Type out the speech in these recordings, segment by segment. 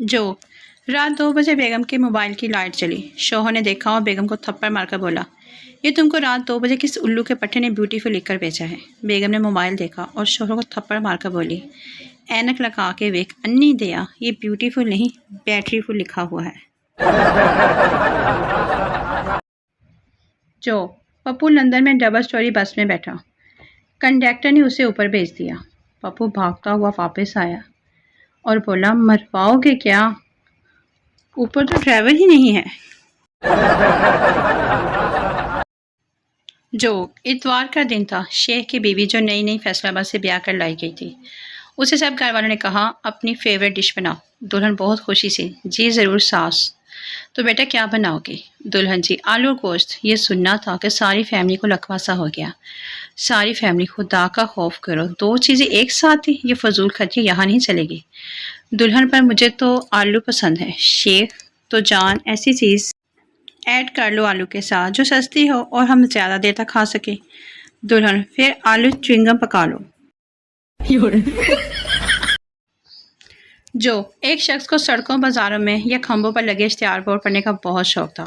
جو رات 2 بجے بیگم کے موبائل کی لائٹ چلی۔ شوہر نے دیکھا اور بیگم کو تھپڑ مار کر بولا، یہ تم کو رات 2 بجے کس الو کے پٹھے نے بیوٹیفل لکھ کر بھیجا ہے؟ بیگم نے موبائل دیکھا اور شوہر کو تھپڑ مار کر بولی، اینک لگا کے ویک انی دیا، یہ بیوٹیفل نہیں بیٹری فل لکھا ہوا ہے۔ جو پپو لندن میں ڈبل سٹوری بس میں بیٹھا، کنڈکٹر نے اسے اوپر بھیج دیا۔ پپو بھاگتا ہوا واپس آیا اور بولا، مرواؤ گے کیا؟ اوپر تو ڈرائیور ہی نہیں ہے۔ جو اتوار کا دن تھا، شیخ کی بیوی جو نئی نئی فیصلہ آباد سے بیاہ کر لائی گئی تھی، اسے سب گھر والوں نے کہا اپنی فیوریٹ ڈش بناؤ۔ دلہن بہت خوشی سے، جی ضرور ساس۔ تو بیٹا کیا بناؤ گی؟ دلہن، جی آلو اور گوشت۔ یہ سننا تھا کہ ساری فیملی کو لکواسا ہو گیا۔ ساری فیملی، خدا کا خوف کرو، 2 چیزیں ایک ساتھ ہی، یہ فضول خرچی یہاں نہیں چلے گی۔ دلہن، پر مجھے تو آلو پسند ہے۔ شیخ، تو جان ایسی چیز ایڈ کر لو آلو کے ساتھ جو سستی ہو اور ہم زیادہ دیر تک کھا سکیں۔ دلہن، پھر آلو چوئنگم پکا لو۔ جو ایک شخص کو سڑکوں بازاروں میں یا کھمبوں پر لگے اشتہار بورڈ پڑھنے کا بہت شوق تھا۔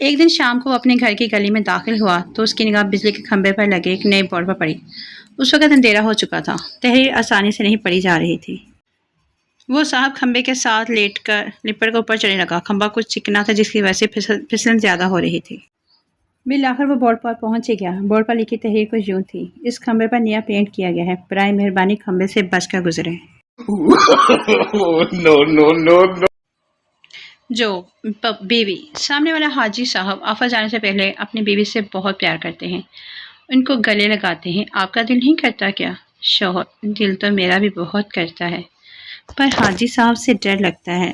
ایک دن شام کو وہ اپنے گھر کی گلی میں داخل ہوا تو اس کی نگاہ بجلی کے کھمبے پر لگے ایک نئے بورڈ پر پڑی۔ اس وقت اندھیرا ہو چکا تھا، تحریر آسانی سے نہیں پڑھی جا رہی تھی۔ وہ صاحب کھمبے کے ساتھ لپٹ کر اوپر چڑھنے لگا۔ کھمبا کچھ چکنا تھا جس کی وجہ سے پھسلن زیادہ ہو رہی تھی۔ بالآخر وہ بورڈ پر پہنچ ہی گیا۔ بورڈ پر لکھی تحریر کچھ یوں تھی، اس کھمبے پر نیا پینٹ کیا گیا ہے، برائے مہربانی کھمبے سے بچ کر گزریں۔ جو بیوی، سامنے والا حاجی صاحب آفس جانے سے پہلے اپنی بیوی سے بہت پیار کرتے ہیں، ان کو گلے لگاتے ہیں۔ آپ کا دل نہیں کرتا کیا؟ شوہر، دل تو میرا بھی بہت کرتا ہے، پر حاجی صاحب سے ڈر لگتا ہے۔